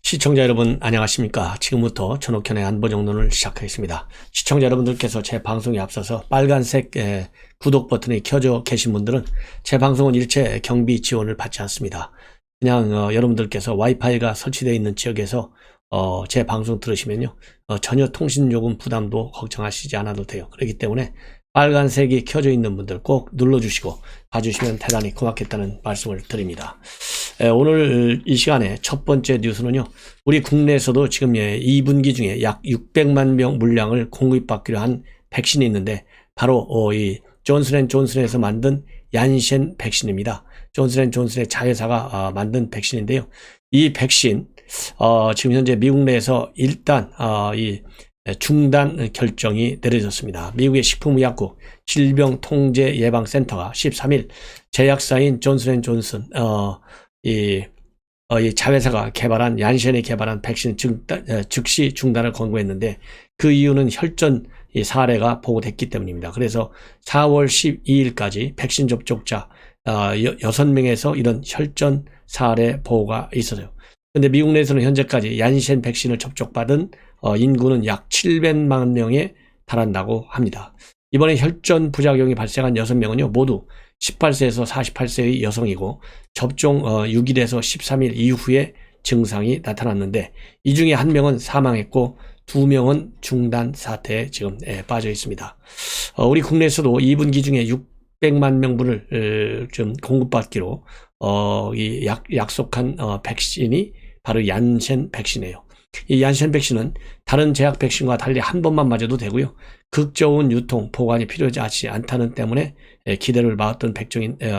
시청자 여러분 안녕하십니까. 지금부터 전옥현의 안보정론을 시작하겠습니다. 시청자 여러분들께서 제 방송에 앞서서 빨간색 구독 버튼이 켜져 계신 분들은 제 방송은 일체 경비 지원을 받지 않습니다. 그냥 여러분들께서 와이파이가 설치되어 있는 지역에서 제 방송 들으시면요 전혀 통신요금 부담도 걱정하시지 않아도 돼요. 그렇기 때문에 빨간색이 켜져 있는 분들 꼭 눌러주시고 봐주시면 대단히 고맙겠다는 말씀을 드립니다. 오늘 이 시간에 첫 번째 뉴스는요, 우리 국내에서도 지금 2분기 중에 약 600만 명 물량을 공급받기로 한 백신이 있는데 바로 이 존슨앤존슨에서 만든 얀센 백신입니다. 존슨앤존슨의 자회사가 만든 백신인데요, 이 백신 지금 현재 미국 내에서 일단 이 중단 결정이 내려졌습니다. 미국의 식품의약국 질병통제예방센터가 13일 제약사인 존슨앤존슨 이 자회사가 개발한 얀센이 개발한 백신 즉시 중단을 권고했는데 그 이유는 혈전 사례가 보고됐기 때문입니다. 그래서 4월 12일까지 백신 접촉자 6명에서 이런 혈전 사례 보고가 있어요. 그런데 미국 내에서는 현재까지 얀센 백신을 접촉받은 인구는 약 700만 명에 달한다고 합니다. 이번에 혈전 부작용이 발생한 6명은요 모두 18세에서 48세의 여성이고 접종 6일에서 13일 이후에 증상이 나타났는데 이 중에 1명은 사망했고 2명은 중단 사태에 지금 빠져 있습니다. 우리 국내에서도 2분기 중에 600만 명분을 좀 공급받기로 약속한 백신이 바로 얀센 백신이에요. 이 얀센 백신은 다른 제약 백신과 달리 한 번만 맞아도 되고요, 극저온 유통, 보관이 필요하지 않다는 때문에 기대를 모았던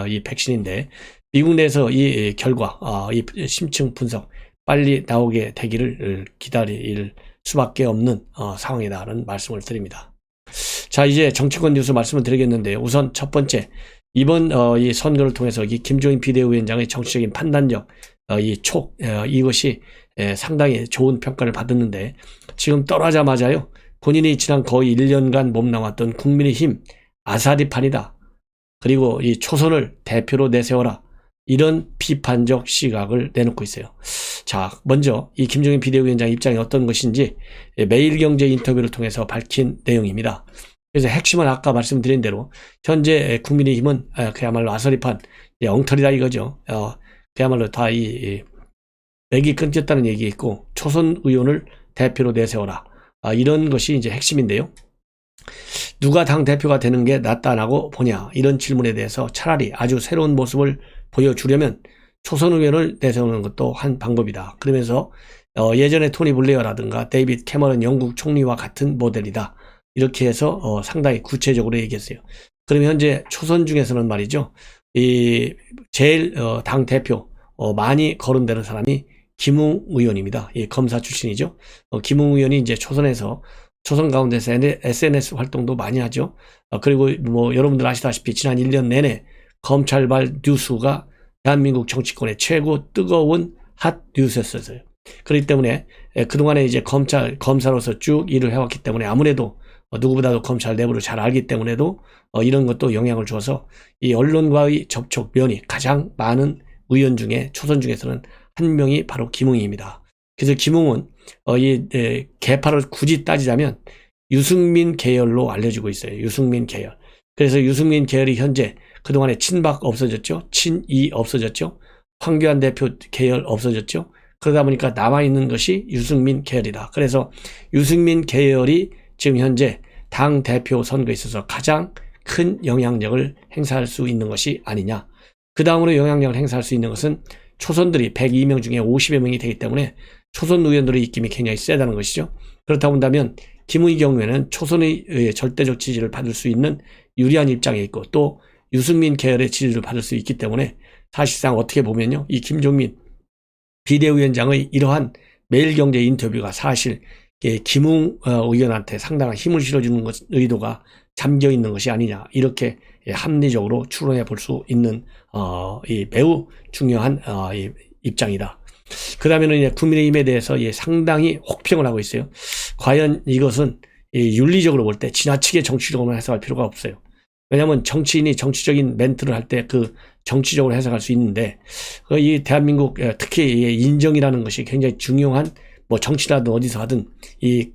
이 백신인데 미국 내에서 이 결과, 이 심층 분석 빨리 나오게 되기를 기다릴 수밖에 없는 상황이다라는 말씀을 드립니다. 자, 이제 정치권 뉴스 말씀을 드리겠는데요. 우선 첫 번째, 이번 이 선거를 통해서 이 김종인 비대위원장의 정치적인 판단력, 이것이 상당히 좋은 평가를 받았는데 지금 떠나자마자요 본인이 지난 거의 1년간 몸담았던 국민의힘 아사리판이다, 그리고 이 초선을 대표로 내세워라, 이런 비판적 시각을 내놓고 있어요. 자, 먼저 이 김종인 비대위원장 입장이 어떤 것인지 매일경제 인터뷰를 통해서 밝힌 내용입니다. 그래서 핵심은 아까 말씀드린 대로 현재 국민의힘은 그야말로 아사리판 엉터리다 이거죠. 그야말로 다 맥이 끊겼다는 얘기 있고 초선 의원을 대표로 내세워라, 이런 것이 이제 핵심인데요. 누가 당 대표가 되는 게 낫다라고 보냐, 이런 질문에 대해서 차라리 아주 새로운 모습을 보여주려면 초선 의원을 내세우는 것도 한 방법이다. 그러면서 예전에 토니 블레어라든가 데이빗 캐머런 영국 총리와 같은 모델이다, 이렇게 해서 상당히 구체적으로 얘기했어요. 그러면 현재 초선 중에서는 말이죠, 이 제일 당 대표 많이 거론되는 사람이 김웅 의원입니다. 검사 출신이죠. 김웅 의원이 이제 초선 가운데서 SNS 활동도 많이 하죠. 그리고 뭐 여러분들 아시다시피 지난 1년 내내 검찰발 뉴스가 대한민국 정치권의 최고 뜨거운 핫 뉴스였어요. 그렇기 때문에 그동안에 이제 검사로서 쭉 일을 해왔기 때문에 아무래도 누구보다도 검찰 내부를 잘 알기 때문에도 이런 것도 영향을 줘서 이 언론과의 접촉 면이 가장 많은 의원 중에 초선 중에서는 한 명이 바로 김웅입니다. 그래서 김웅은 이 계파를 굳이 따지자면 유승민 계열로 알려지고 있어요. 유승민 계열. 그래서 유승민 계열이 현재 그동안에 친박 없어졌죠. 친이 없어졌죠. 황교안 대표 계열 없어졌죠. 그러다 보니까 남아있는 것이 유승민 계열이다. 그래서 유승민 계열이 지금 현재 당 대표 선거에 있어서 가장 큰 영향력을 행사할 수 있는 것이 아니냐. 그 다음으로 영향력을 행사할 수 있는 것은 초선들이 102명 중에 50여 명이 되기 때문에 초선 의원들의 입김이 굉장히 세다는 것이죠. 그렇다 본다면 김웅의 경우에는 초선의 절대적 지지를 받을 수 있는 유리한 입장에 있고 또 유승민 계열의 지지를 받을 수 있기 때문에 사실상 어떻게 보면요, 이 김종민 비대위원장의 이러한 매일경제 인터뷰가 사실 김웅 의원한테 상당한 힘을 실어주는 의도가 잠겨 있는 것이 아니냐, 이렇게 합리적으로 추론해 볼 수 있는 이 매우 중요한 입장이다. 그 다음에는 이제 국민의힘에 대해서 상당히 혹평을 하고 있어요. 과연 이것은 윤리적으로 볼 때 지나치게 정치적으로만 해석할 필요가 없어요. 왜냐하면 정치인이 정치적인 멘트를 할 때 그 정치적으로 해석할 수 있는데 이 대한민국 특히 이 인정이라는 것이 굉장히 중요한 뭐 정치라든 어디서 하든 이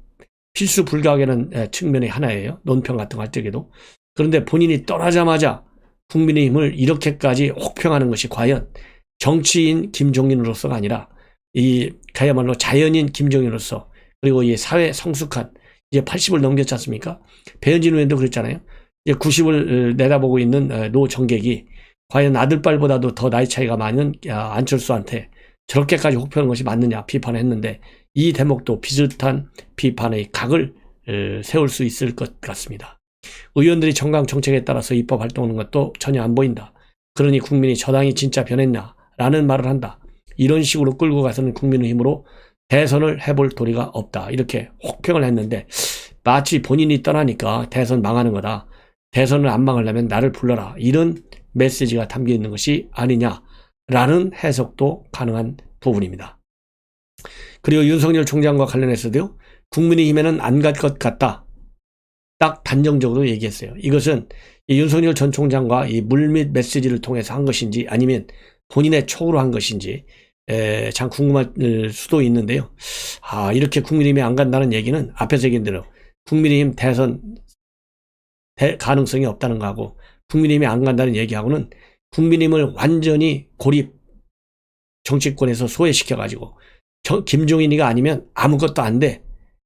필수 불가하는 측면의 하나예요. 논평 같은 거 할 적에도. 그런데 본인이 떠나자마자 국민의힘을 이렇게까지 혹평하는 것이 과연 정치인 김종인으로서가 아니라 이 그야말로 자연인 김종인으로서 그리고 이 사회 성숙한 이제 80을 넘겼지 않습니까? 배현진 의원도 그랬잖아요. 이제 90을 내다보고 있는 노정객이 과연 아들딸보다도 더 나이 차이가 많은 안철수한테 저렇게까지 혹평하는 것이 맞느냐 비판을 했는데 이 대목도 비슷한 비판의 각을 세울 수 있을 것 같습니다. 의원들이 정강 정책에 따라서 입법 활동하는 것도 전혀 안 보인다. 그러니 국민이 저당이 진짜 변했냐라는 말을 한다. 이런 식으로 끌고 가서는 국민의힘으로 대선을 해볼 도리가 없다. 이렇게 혹평을 했는데 마치 본인이 떠나니까 대선 망하는 거다. 대선을 안 망하려면 나를 불러라. 이런 메시지가 담겨 있는 것이 아니냐라는 해석도 가능한 부분입니다. 그리고 윤석열 총장과 관련해서도요. 국민의힘에는 안 갈 것 같다. 딱 단정적으로 얘기했어요. 이것은 이 윤석열 전 총장과 이 물밑 메시지를 통해서 한 것인지 아니면 본인의 촉으로 한 것인지 참 궁금할 수도 있는데요. 이렇게 국민의힘에 안 간다는 얘기는 앞에서 얘기한 대로 국민의힘 대선 가능성이 없다는 거하고 국민의힘에 안 간다는 얘기하고는 국민의힘을 완전히 고립 정치권에서 소외시켜가지고 김종인이가 아니면 아무것도 안 돼.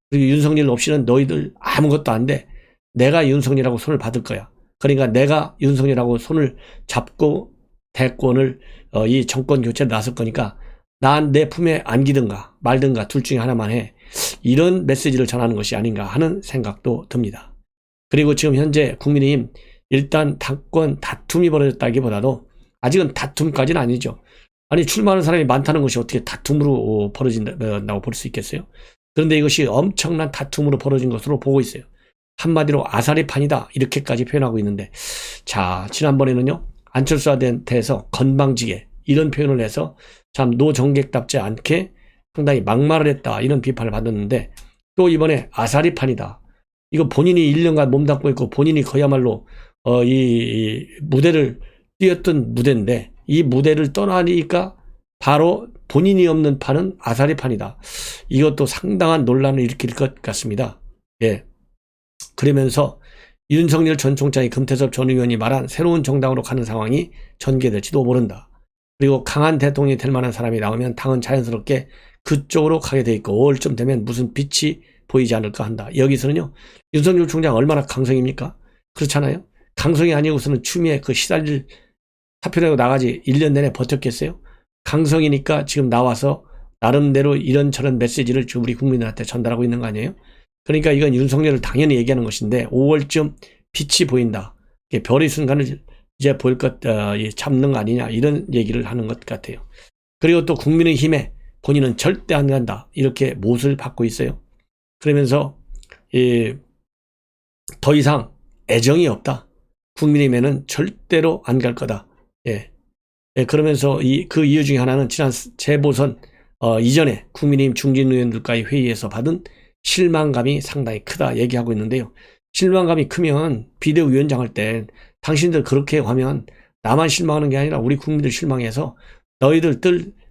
그리고 윤석열 없이는 너희들 아무것도 안 돼. 내가 윤석열하고 손을 받을 거야. 그러니까 내가 윤석열하고 손을 잡고 대권을 이 정권 교체를 나설 거니까 난 내 품에 안기든가 말든가 둘 중에 하나만 해. 이런 메시지를 전하는 것이 아닌가 하는 생각도 듭니다. 그리고 지금 현재 국민의힘 일단 당권 다툼이 벌어졌다기보다도 아직은 다툼까지는 아니죠. 아니 출마하는 사람이 많다는 것이 어떻게 다툼으로 벌어진다고 볼 수 있겠어요? 그런데 이것이 엄청난 다툼으로 벌어진 것으로 보고 있어요. 한마디로 아사리판이다 이렇게까지 표현하고 있는데 자 지난번에는요 안철수한테서 건방지게 이런 표현을 해서 참 노정객답지 않게 상당히 막말을 했다 이런 비판을 받았는데 또 이번에 아사리판이다. 이거 본인이 1년간 몸담고 있고 본인이 그야말로 이 무대를 뛰었던 무대인데 이 무대를 떠나니까 바로 본인이 없는 판은 아사리판이다. 이것도 상당한 논란을 일으킬 것 같습니다. 예. 그러면서 윤석열 전 총장이 금태섭 전 의원이 말한 새로운 정당으로 가는 상황이 전개될지도 모른다. 그리고 강한 대통령이 될 만한 사람이 나오면 당은 자연스럽게 그쪽으로 가게 돼 있고 5월쯤 되면 무슨 빛이 보이지 않을까 한다. 여기서는요. 윤석열 총장 얼마나 강성입니까? 그렇잖아요. 강성이 아니고서는 추미애 그 시달릴 사표내고 나가지 1년 내내 버텼겠어요? 강성이니까 지금 나와서 나름대로 이런저런 메시지를 우리 국민들한테 전달하고 있는 거 아니에요? 그러니까 이건 윤석열을 당연히 얘기하는 것인데 5월쯤 빛이 보인다. 별의 순간을 이제 보일 것 잡는 거 아니냐 이런 얘기를 하는 것 같아요. 그리고 또 국민의힘에 본인은 절대 안 간다. 이렇게 못을 받고 있어요. 그러면서 더 이상 애정이 없다. 국민의힘에는 절대로 안 갈 거다. 예. 그러면서 그 이유 중에 하나는 지난 재보선 이전에 국민의힘 중진 의원들과의 회의에서 받은 실망감이 상당히 크다 얘기하고 있는데요. 실망감이 크면 비대위원장 할 때 당신들 그렇게 하면 나만 실망하는 게 아니라 우리 국민들 실망해서 너희들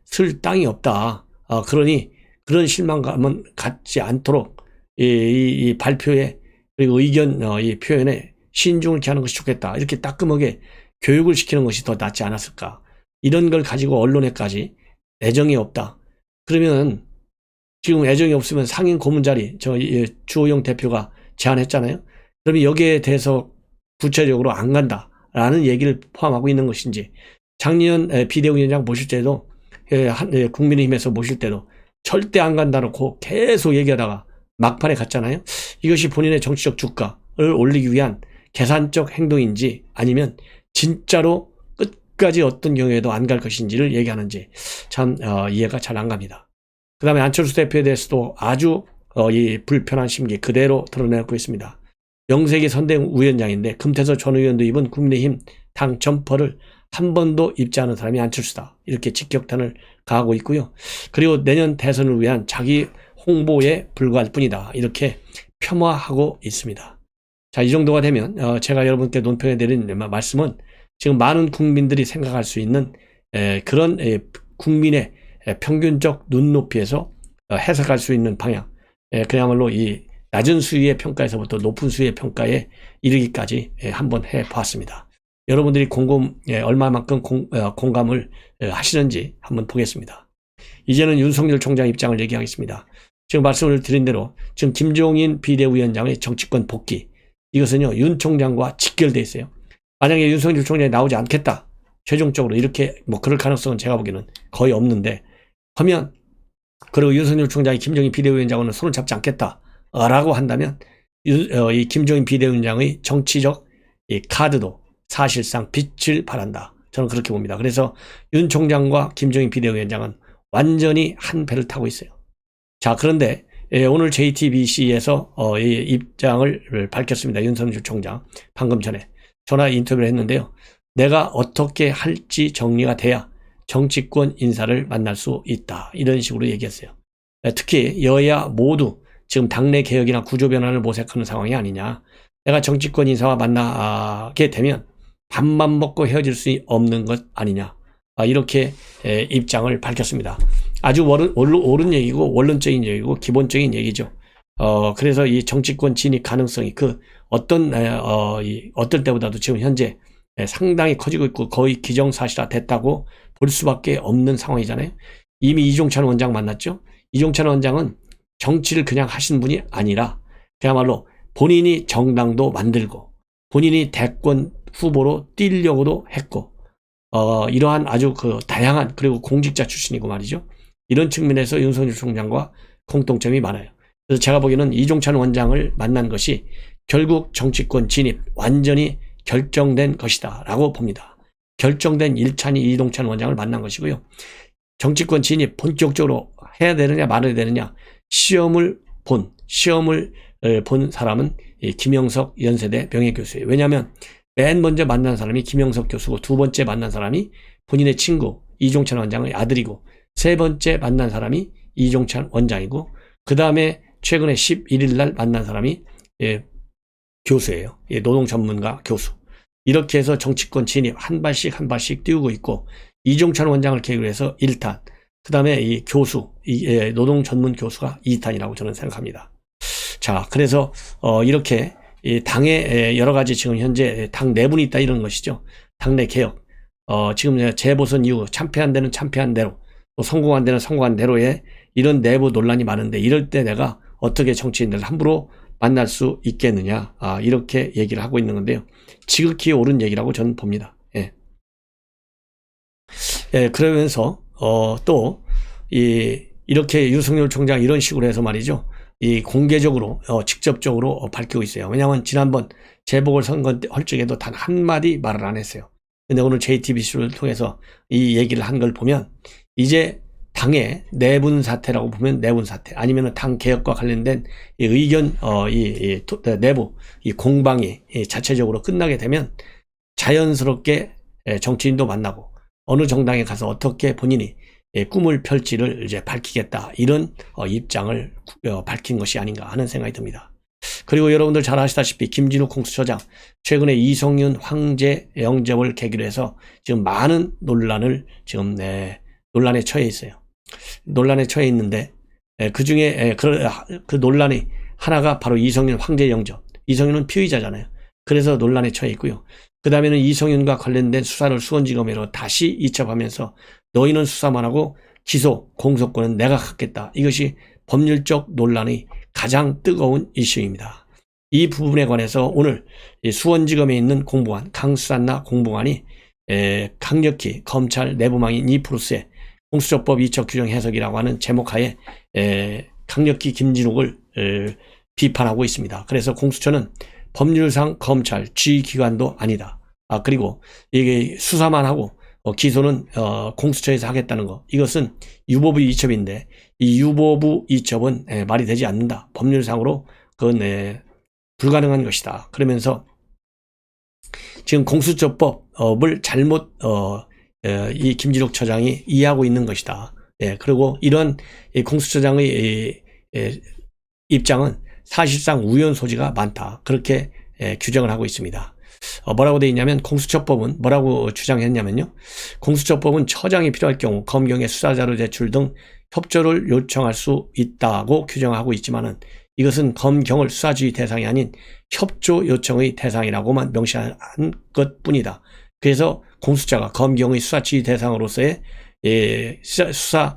쓸 땅이 없다. 그러니 그런 실망감은 갖지 않도록 이 발표에 그리고 의견 이 표현에 신중을 기하는 것이 좋겠다. 이렇게 따끔하게 교육을 시키는 것이 더 낫지 않았을까. 이런 걸 가지고 언론에까지 애정이 없다. 그러면 지금 애정이 없으면 상임 고문 자리 주호영 대표가 제안했잖아요. 그러면 여기에 대해서 구체적으로 안 간다라는 얘기를 포함하고 있는 것인지 작년 비대위원장 모실 때도 국민의힘에서 모실 때도 절대 안 간다놓고 계속 얘기하다가 막판에 갔잖아요. 이것이 본인의 정치적 주가를 올리기 위한 계산적 행동인지 아니면 진짜로 끝까지 어떤 경우에도 안 갈 것인지를 얘기하는지 참 이해가 잘 안 갑니다. 그 다음에 안철수 대표에 대해서도 아주 이 불편한 심기 그대로 드러내고 있습니다. 명색이 선대위원장인데 금태섭 전 의원도 입은 국민의힘 당 점퍼를 한 번도 입지 않은 사람이 안철수다. 이렇게 직격탄을 가하고 있고요. 그리고 내년 대선을 위한 자기 홍보에 불과할 뿐이다. 이렇게 폄하하고 있습니다. 자, 이 정도가 되면 제가 여러분께 논평해 드린 말씀은 지금 많은 국민들이 생각할 수 있는 그런 국민의 평균적 눈높이에서 해석할 수 있는 방향, 그야말로 이 낮은 수위의 평가에서부터 높은 수위의 평가에 이르기까지 한번 해봤습니다. 여러분들이 얼마만큼 공감을 하시는지 한번 보겠습니다. 이제는 윤석열 총장 입장을 얘기하겠습니다. 지금 말씀을 드린 대로 지금 김종인 비대위원장의 정치권 복귀, 이것은요 윤 총장과 직결돼 있어요. 만약에 윤석열 총장이 나오지 않겠다, 최종적으로 이렇게 그럴 가능성은 제가 보기에는 거의 없는데, 하면 그리고 윤석열 총장이 김종인 비대위원장과는 손을 잡지 않겠다라고 한다면 이 김종인 비대위원장의 정치적 이 카드도 사실상 빛을 발한다. 저는 그렇게 봅니다. 그래서 윤 총장과 김종인 비대위원장은 완전히 한 배를 타고 있어요. 자, 그런데 오늘 JTBC에서 입장을 밝혔습니다. 윤석열 총장 방금 전에 전화 인터뷰를 했는데요. 내가 어떻게 할지 정리가 돼야 정치권 인사를 만날 수 있다, 이런 식으로 얘기했어요. 특히 여야 모두 지금 당내 개혁이나 구조 변화를 모색하는 상황이 아니냐, 내가 정치권 인사와 만나게 되면 밥만 먹고 헤어질 수 없는 것 아니냐, 이렇게 입장을 밝혔습니다. 아주 옳은 얘기고 원론적인 얘기고 기본적인 얘기죠. 그래서 이 정치권 진입 가능성이 어떤 때보다도 지금 현재 상당히 커지고 있고 거의 기정사실화 됐다고 볼 수밖에 없는 상황이잖아요. 이미 이종찬 원장 만났죠. 이종찬 원장은 정치를 그냥 하신 분이 아니라 그야말로 본인이 정당도 만들고 본인이 대권 후보로 뛰려고도 했고, 이러한 아주 다양한, 그리고 공직자 출신이고 말이죠. 이런 측면에서 윤석열 총장과 공통점이 많아요. 그래서 제가 보기에는 이종찬 원장을 만난 것이 결국 정치권 진입 완전히 결정된 것이다 라고 봅니다. 결정된 1차니 이종찬 원장을 만난 것이고요. 정치권 진입 본격적으로 해야 되느냐 말아야 되느냐 시험을 본 사람은 김영석 연세대 명예교수예요. 왜냐하면 맨 먼저 만난 사람이 김영석 교수고, 두 번째 만난 사람이 본인의 친구 이종찬 원장의 아들이고, 세 번째 만난 사람이 이종찬 원장이고, 그 다음에 최근에 11일 날 만난 사람이 교수예요. 노동 전문가 교수. 이렇게 해서 정치권 진입 한 발씩 띄우고 있고, 이종찬 원장을 계기로 해서 1탄, 그 다음에 이 교수, 노동 전문 교수가 2탄이라고 저는 생각합니다. 자, 그래서 이렇게 이 당에 여러 가지 지금 현재 당 내분이 있다, 이런 것이죠. 당내 개혁. 지금 재보선 이후 참패한 데는 참패한 대로, 또 성공한 데는 성공한 대로의 이런 내부 논란이 많은데, 이럴 때 내가 어떻게 정치인들을 함부로 만날 수 있겠느냐, 이렇게 얘기를 하고 있는 건데요. 지극히 옳은 얘기라고 저는 봅니다. 그러면서 또 이렇게 윤석열 총장 이런 식으로 해서 말이죠, 이 공개적으로 직접적으로 밝히고 있어요. 왜냐하면 지난번 재보궐선거 할 적에도 단 한마디 말을 안 했어요. 근데 오늘 JTBC를 통해서 이 얘기를 한 걸 보면, 이제 당의 내분 사태라고 보면 내분 사태, 아니면 당 개혁과 관련된 이 의견 내부 이 공방이 자체적으로 끝나게 되면 자연스럽게 정치인도 만나고 어느 정당에 가서 어떻게 본인이 꿈을 펼지를 이제 밝히겠다, 이런 입장을 밝힌 것이 아닌가 하는 생각이 듭니다. 그리고 여러분들 잘 아시다시피 김진욱 공수처장 최근에 이성윤 황제 영접을 계기로 해서 지금 많은 논란에 처해 있어요. 논란에 처해 있는데, 그 중에 그 논란이 하나가 바로 이성윤 황제 영접. 이성윤은 피의자잖아요. 그래서 논란에 처해 있고요. 그 다음에는 이성윤과 관련된 수사를 수원지검으로 다시 이첩하면서 너희는 수사만 하고 기소, 공소권은 내가 갖겠다. 이것이 법률적 논란의 가장 뜨거운 이슈입니다. 이 부분에 관해서 오늘 수원지검에 있는 공보관, 강수산나 공보관이 강력히 검찰 내부망인 이프로스의 공수처법 2척 규정 해석이라고 하는 제목하에 강력히 김진욱을 비판하고 있습니다. 그래서 공수처는 법률상 검찰 지휘기관도 아니다. 그리고 이게 수사만 하고 기소는 공수처에서 하겠다는 거, 이것은 유보부 이첩인데 이 유보부 이첩은 말이 되지 않는다. 법률상으로 그건 불가능한 것이다. 그러면서 지금 공수처법을 잘못 이 김진욱 처장이 이해하고 있는 것이다. 그리고 이런 공수처장의 입장은 사실상 우연 소지가 많다. 그렇게 규정을 하고 있습니다. 뭐라고 돼 있냐면 공수처법은 뭐라고 주장했냐면요. 공수처법은 처장이 필요할 경우 검경에 수사자료 제출 등 협조를 요청할 수 있다고 규정하고 있지만은 이것은 검경을 수사지휘 대상이 아닌 협조 요청의 대상이라고만 명시한 것뿐이다. 그래서 공수처가 검경의 수사지휘 대상으로서의 수사를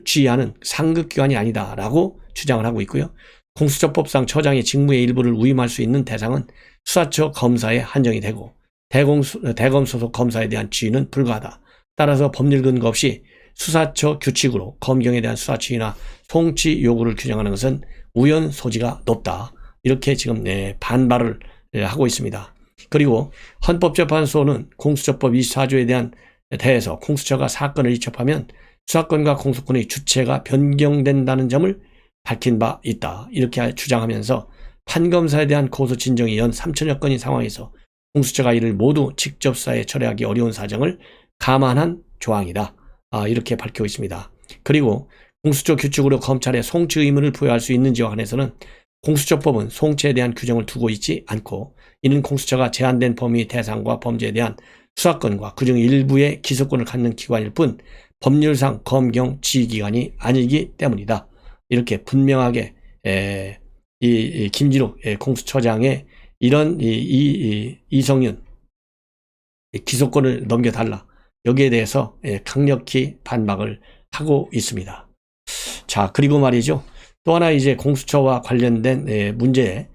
지휘하는 상급기관이 아니다라고 주장을 하고 있고요. 공수처법상 처장이 직무의 일부를 위임할 수 있는 대상은 수사처 검사에 한정이 되고 대검 소속 검사에 대한 지휘는 불가하다. 따라서 법률 근거 없이 수사처 규칙으로 검경에 대한 수사 지휘나 송치 요구를 규정하는 것은 우연 소지가 높다. 이렇게 지금 반발을 하고 있습니다. 그리고 헌법재판소는 공수처법 24조에 대해서 공수처가 사건을 이첩하면 수사권과 공소권의 주체가 변경된다는 점을 밝힌 바 있다. 이렇게 주장하면서 판검사에 대한 고소 진정이 연 3천여 건인 상황에서 공수처가 이를 모두 직접 수사에 처리하기 어려운 사정을 감안한 조항이다. 이렇게 밝히고 있습니다. 그리고 공수처 규칙으로 검찰에 송치 의무를 부여할 수 있는지와 관해서는 공수처법은 송치에 대한 규정을 두고 있지 않고 이는 공수처가 제한된 범위 대상과 범죄에 대한 수사권과 그중 일부의 기소권을 갖는 기관일 뿐 법률상 검경 지휘기관이 아니기 때문이다. 이렇게 분명하게 이 김진욱 공수처장의 이런 이성윤 기소권을 넘겨달라. 여기에 대해서 강력히 반박을 하고 있습니다. 자, 그리고 말이죠. 또 하나 이제 공수처와 관련된 문제가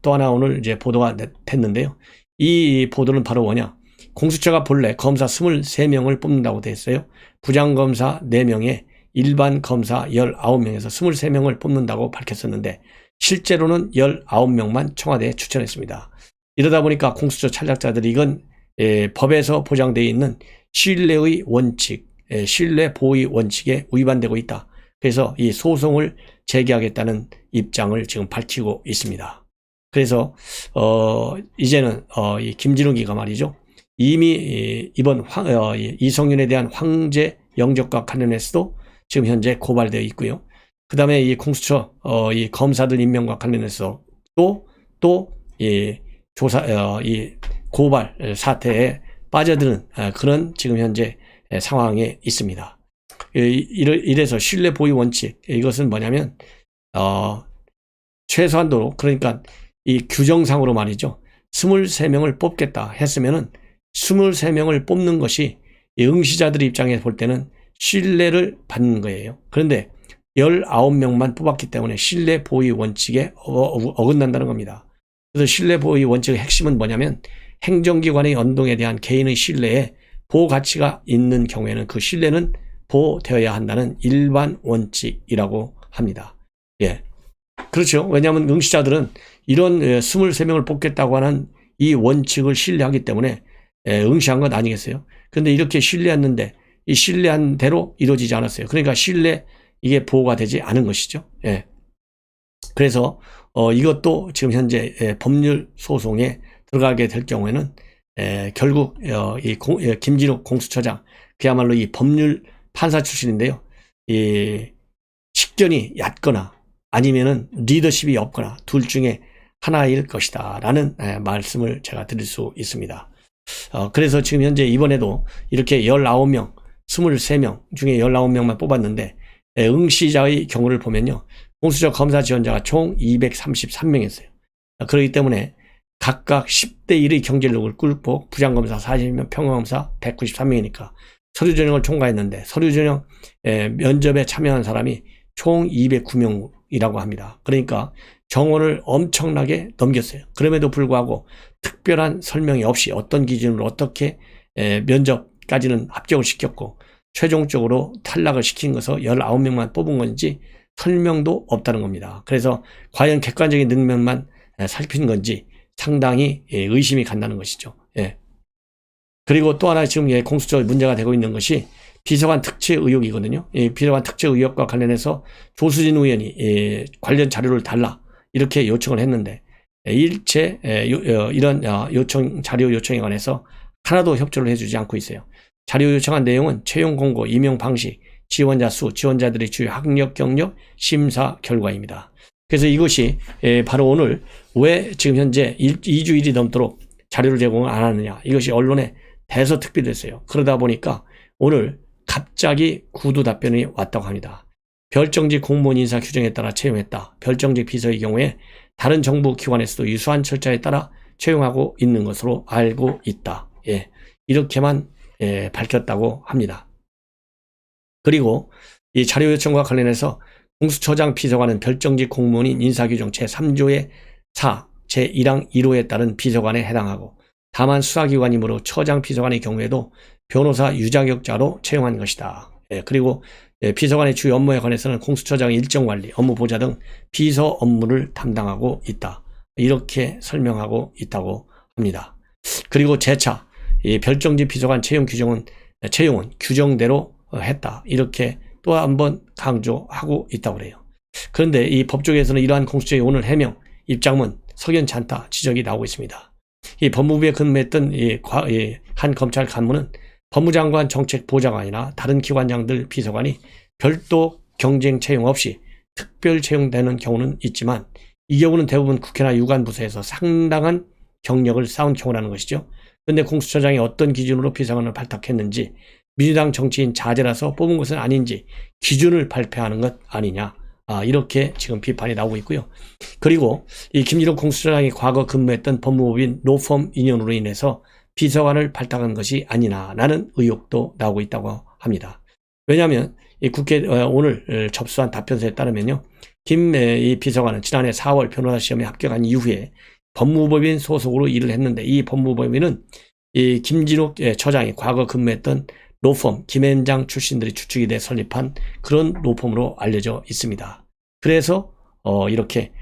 또 하나 오늘 이제 보도가 됐는데요. 이 보도는 바로 뭐냐? 공수처가 본래 검사 23명을 뽑는다고 돼 있어요. 부장검사 4명에 일반 검사 19명에서 23명을 뽑는다고 밝혔었는데 실제로는 19명만 청와대에 추천했습니다. 이러다 보니까 공수처 찬략자들이 이건 법에서 보장되어 있는 신뢰의 원칙, 신뢰 보호의 원칙에 위반되고 있다. 그래서 이 소송을 제기하겠다는 입장을 지금 밝히고 있습니다. 그래서 이제는 이 김진욱이가 말이죠. 이미 이번 이성윤에 대한 황제 영접과 관련해서도 지금 현재 고발되어 있고요. 그 다음에 이 공수처 이 검사들 임명과 관련해서 또 이 이 고발 사태에 빠져드는 그런 지금 현재 상황에 있습니다. 이래서 신뢰 보호 원칙, 이것은 뭐냐면 최소한도로, 그러니까 이 규정상으로 말이죠. 23명을 뽑겠다 했으면은 23명을 뽑는 것이 응시자들 입장에 볼 때는 신뢰를 받는 거예요. 그런데 19명만 뽑았기 때문에 신뢰 보호 원칙에 어긋난다는 겁니다. 그래서 신뢰 보호 원칙의 핵심은 뭐냐면 행정기관의 연동에 대한 개인의 신뢰에 보호 가치가 있는 경우에는 그 신뢰는 보호되어야 한다는 일반 원칙이라고 합니다. 예. 그렇죠. 왜냐하면 응시자들은 이런 23명을 뽑겠다고 하는 이 원칙을 신뢰하기 때문에 응시한 것 아니겠어요? 그런데 이렇게 신뢰했는데 이 신뢰한 대로 이루어지지 않았어요. 그러니까 이게 보호가 되지 않은 것이죠. 예. 그래서 이것도 지금 현재 법률 소송에 들어가게 될 경우에는 결국 김진욱 공수처장, 그야말로 이 법률 판사 출신인데요. 이 식견이 얕거나 아니면은 리더십이 없거나 둘 중에 하나일 것이다 라는 말씀을 제가 드릴 수 있습니다. 그래서 지금 현재 이번에도 이렇게 19명, 23명 중에 19명만 뽑았는데 응시자의 경우를 보면요. 공수처 검사 지원자가 총 233명이었어요. 그렇기 때문에 각각 10대 1의 경쟁력을 꿇고 부장검사 40명, 평검사 193명이니까 서류 전형을 통과했는데 서류 전형 면접에 참여한 사람이 총 209명이라고 합니다. 그러니까 정원을 엄청나게 넘겼어요. 그럼에도 불구하고 특별한 설명이 없이 어떤 기준으로 어떻게 면접까지는 합격을 시켰고 최종적으로 탈락을 시킨 것을 19명만 뽑은 건지 설명도 없다는 겁니다. 그래서 과연 객관적인 능력만 살핀 건지 상당히 의심이 간다는 것이죠. 예. 그리고 또 하나 지금 공수처 문제가 되고 있는 것이 비서관 특채 의혹이거든요. 비서관 특채 의혹과 관련해서 조수진 의원이 관련 자료를 달라 이렇게 요청을 했는데 일체 이런 자료 요청에 관해서 하나도 협조를 해주지 않고 있어요. 자료 요청한 내용은 채용 공고, 임용 방식, 지원자 수, 지원자들의 주요 학력, 경력, 심사 결과입니다. 그래서 이것이 바로 오늘 왜 지금 현재 2주일이 넘도록 자료를 제공을 안 하느냐. 이것이 언론에 대서특필됐어요. 그러다 보니까 오늘 갑자기 구두 답변이 왔다고 합니다. 별정직 공무원 인사 규정에 따라 채용했다. 별정직 비서의 경우에 다른 정부 기관에서도 유사한 절차에 따라 채용하고 있는 것으로 알고 있다. 예, 이렇게만 밝혔다고 합니다. 그리고 이 자료 요청과 관련해서 공수처장 비서관은 별정직 공무원인 인사규정 제3조의 4, 제1항 1호에 따른 비서관에 해당하고 다만 수사기관이므로 처장 비서관의 경우에도 변호사 유자격자로 채용한 것이다. 그리고 비서관의 주요 업무에 관해서는 공수처장의 일정관리, 업무보좌 등 비서 업무를 담당하고 있다. 이렇게 설명하고 있다고 합니다. 그리고 재차 별정직 비서관 채용은 규정대로 했다. 이렇게 또 한번 강조하고 있다고 그래요. 그런데 이 법조계에서는 이러한 공수처의 오늘 해명, 입장문 석연치 않다 지적이 나오고 있습니다. 이 법무부에 근무했던 한 검찰 간부는 법무장관 정책보좌관이나 다른 기관장들 비서관이 별도 경쟁 채용 없이 특별 채용되는 경우는 있지만 이 경우는 대부분 국회나 유관부서에서 상당한 경력을 쌓은 경우라는 것이죠. 그런데 공수처장이 어떤 기준으로 비서관을 발탁했는지 민주당 정치인 자제라서 뽑은 것은 아닌지 기준을 발표하는 것 아니냐. 이렇게 지금 비판이 나오고 있고요. 그리고 이 김진욱 공수처장이 과거 근무했던 법무법인 로펌 인연으로 인해서 비서관을 발탁한 것이 아니냐라는 의혹도 나오고 있다고 합니다. 왜냐하면 이 국회 오늘 접수한 답변서에 따르면요. 이 비서관은 지난해 4월 변호사 시험에 합격한 이후에 법무법인 소속으로 일을 했는데 이 법무법인은 이 김진욱 처장이 과거 근무했던 로펌 김앤장 출신들이 주축이 돼 설립한 그런 로펌으로 알려져 있습니다. 그래서 이렇게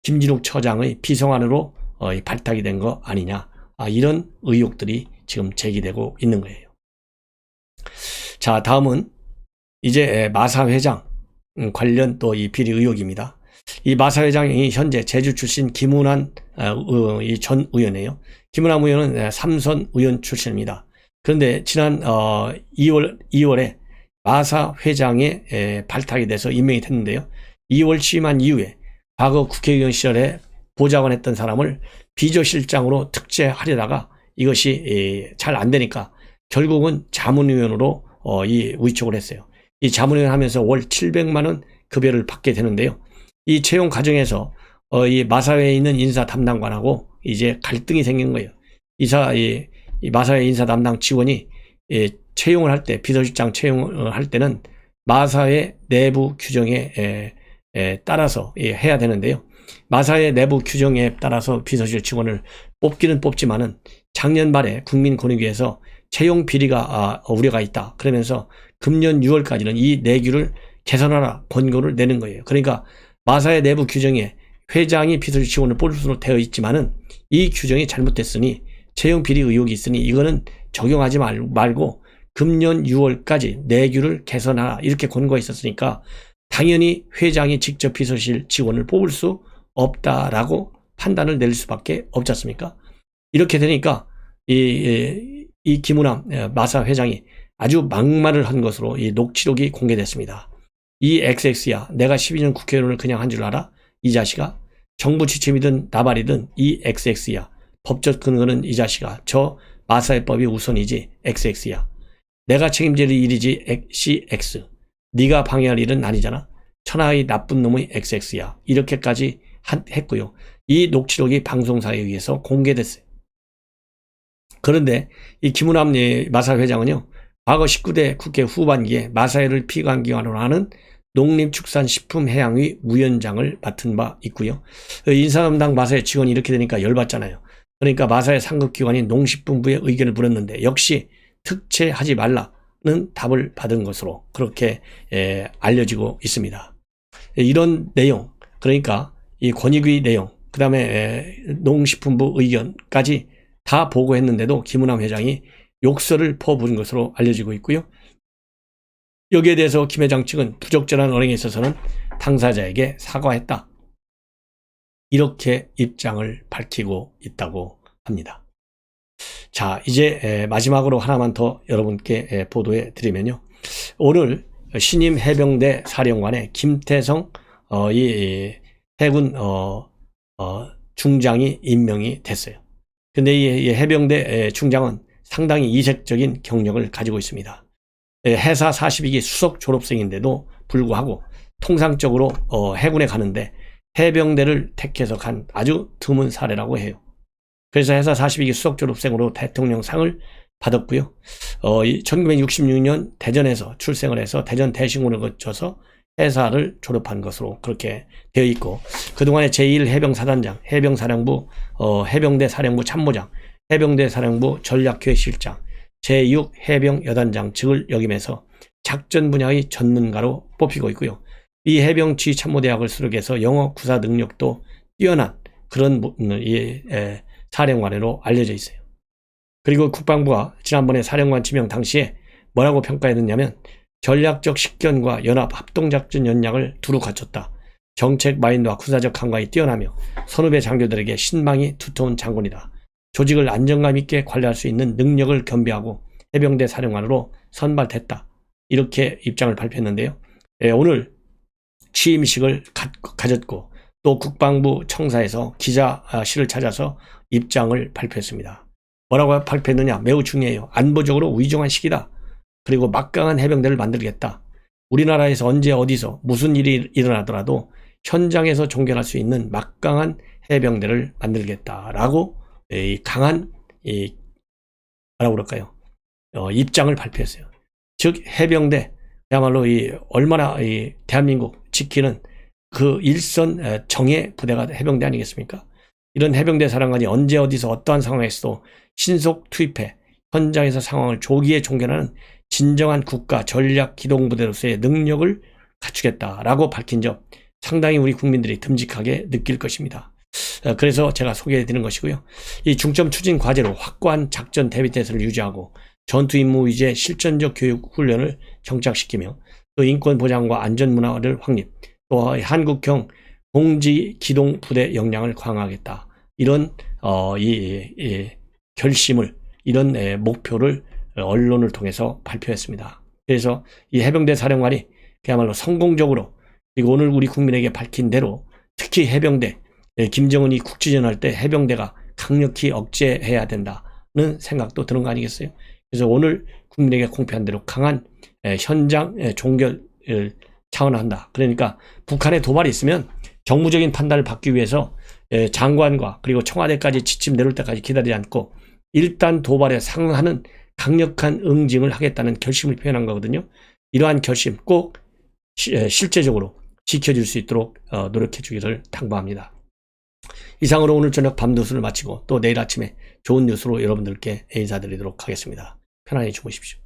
김진욱 처장의 비서관으로 발탁이 된 거 아니냐. 이런 의혹들이 지금 제기되고 있는 거예요. 자, 다음은 이제 마사 회장 관련 또 이 비리 의혹입니다. 이 마사 회장이 현재 제주 출신 김은환 전 의원이에요. 김은환 의원은 삼선 의원 출신입니다. 그런데 지난 2월에 마사 회장에 발탁이 돼서 임명이 됐는데요. 2월 취임한 이후에 과거 국회의원 시절에 보좌관 했던 사람을 비서실장으로 특채하려다가 이것이 잘 안 되니까 결국은 자문위원으로 위촉을 했어요. 이 자문위원 하면서 월 700만 원 급여를 받게 되는데요. 이 채용 과정에서 이 마사회에 있는 인사 담당관하고 이제 갈등이 생긴 거예요. 이 마사회 인사 담당 직원이 채용을 할 때, 비서실장 채용을 할 때는 마사회 내부 규정에 따라서 해야 되는데요. 마사회 내부 규정에 따라서 비서실 직원을 뽑기는 뽑지만은 작년 말에 국민권익위에서 채용 비리가 우려가 있다. 그러면서 금년 6월까지는 이 내규를 개선하라 권고를 내는 거예요. 그러니까 마사회 내부 규정에 회장이 비서실 직원을 뽑을 수로 되어 있지만은 이 규정이 잘못됐으니 채용 비리 의혹이 있으니 이거는 적용하지 말고 금년 6월까지 내규를 개선하라 이렇게 권고가 있었으니까 당연히 회장이 직접 비서실 직원을 뽑을 수 없다라고 판단을 내릴 수밖에 없지 않습니까? 이렇게 되니까 이 김은환 마사 회장이 아주 막말을 한 것으로 이 녹취록이 공개됐습니다. 이 XX야 내가 12년 국회의원을 그냥 한 줄 알아? 이 자식아 정부 지침이든 나발이든 이 XX야 법적 근거는 이 자식아 저 마사회법이 우선이지 XX야 내가 책임질 일이지 CX 네가 방해할 일은 아니잖아 천하의 나쁜 놈의 XX야 이렇게까지 했고요. 이 녹취록이 방송사에 의해서 공개됐어요. 그런데 이 김은환 마사 회장은요. 과거 19대 국회 후반기에 마사회를 피감기관으로 하는 농림축산식품해양위 위원장을 맡은 바 있고요. 인사 담당 마사회 직원이 이렇게 되니까 열받잖아요. 그러니까 마사회 상급기관인 농식품부의 의견을 물었는데 역시 특채하지 말라는 답을 받은 것으로 그렇게 알려지고 있습니다. 이런 내용 그러니까 이 권익위 내용 그 다음에 농식품부 의견까지 다 보고했는데도 김은환 회장이 욕설을 퍼부은 것으로 알려지고 있고요. 여기에 대해서 김 회장 측은 부적절한 언행에 있어서는 당사자에게 사과했다. 이렇게 입장을 밝히고 있다고 합니다. 자, 이제 마지막으로 하나만 더 여러분께 보도해 드리면요. 오늘 신임 해병대 사령관의 김태성 이 해군 중장이 임명이 됐어요. 근데 이 해병대 중장은 상당히 이색적인 경력을 가지고 있습니다. 해사 42기 수석 졸업생인데도 불구하고 통상적으로 해군에 가는데 해병대를 택해서 간 아주 드문 사례라고 해요. 그래서 해사 42기 수석 졸업생으로 대통령상을 받았고요. 1966년 대전에서 출생을 해서 대전 대신군을 거쳐서 해사를 졸업한 것으로 그렇게 되어 있고, 그동안에 제1해병사단장, 해병사령부, 해병대 사령부 참모장, 해병대 사령부 전략기획실장, 제6해병여단장 직을 역임해서 작전 분야의 전문가로 뽑히고 있고요. 이 해병지휘참모대학을 수록해서 영어 구사 능력도 뛰어난 그런 사령관으로 알려져 있어요. 그리고 국방부가 지난번에 사령관 지명 당시에 뭐라고 평가했느냐면 전략적 식견과 연합 합동작전 역량을 두루 갖췄다. 정책 마인드와 군사적 감각이 뛰어나며 선후배 장교들에게 신망이 두터운 장군이다. 조직을 안정감 있게 관리할 수 있는 능력을 겸비하고 해병대 사령관으로 선발됐다. 이렇게 입장을 발표했는데요. 오늘 취임식을 가졌고 또 국방부 청사에서 기자실을 찾아서 입장을 발표했습니다. 뭐라고 발표했느냐? 매우 중요해요. 안보적으로 위중한 시기다. 그리고 막강한 해병대를 만들겠다. 우리나라에서 언제 어디서 무슨 일이 일어나더라도 현장에서 존경할 수 있는 막강한 해병대를 만들겠다라고 강한 뭐라고 그럴까요? 입장을 발표했어요. 즉 해병대 그야말로 얼마나 대한민국 지키는 그 일선 정예 부대가 해병대 아니겠습니까? 이런 해병대 사령관이 언제 어디서 어떠한 상황에서도 신속 투입해 현장에서 상황을 조기에 종결하는 진정한 국가 전략 기동부대로서의 능력을 갖추겠다라고 밝힌 점 상당히 우리 국민들이 듬직하게 느낄 것입니다. 그래서 제가 소개해 드리는 것이고요. 이 중점 추진 과제로 확고한 작전 대비 태세를 유지하고 전투 임무 위주의 실전적 교육 훈련을 정착시키며 또 인권 보장과 안전 문화를 확립, 또 한국형 공지 기동 부대 역량을 강화하겠다. 이런 결심을, 이런 목표를 언론을 통해서 발표했습니다. 그래서 이 해병대 사령관이 그야말로 성공적으로, 그리고 오늘 우리 국민에게 밝힌 대로 특히 해병대, 김정은이 국지전할 때 해병대가 강력히 억제해야 된다는 생각도 드는 거 아니겠어요? 그래서 오늘 국민에게 공표한 대로 강한 현장 종결을 차원한다. 그러니까 북한의 도발이 있으면 정무적인 판단을 받기 위해서 장관과 그리고 청와대까지 지침 내릴 때까지 기다리지 않고 일단 도발에 상응하는 강력한 응징을 하겠다는 결심을 표현한 거거든요. 이러한 결심 꼭 실제적으로 지켜줄 수 있도록 노력해 주기를 당부합니다. 이상으로 오늘 저녁 밤 뉴스를 마치고 또 내일 아침에 좋은 뉴스로 여러분들께 인사드리도록 하겠습니다. 편안히 주무십시오.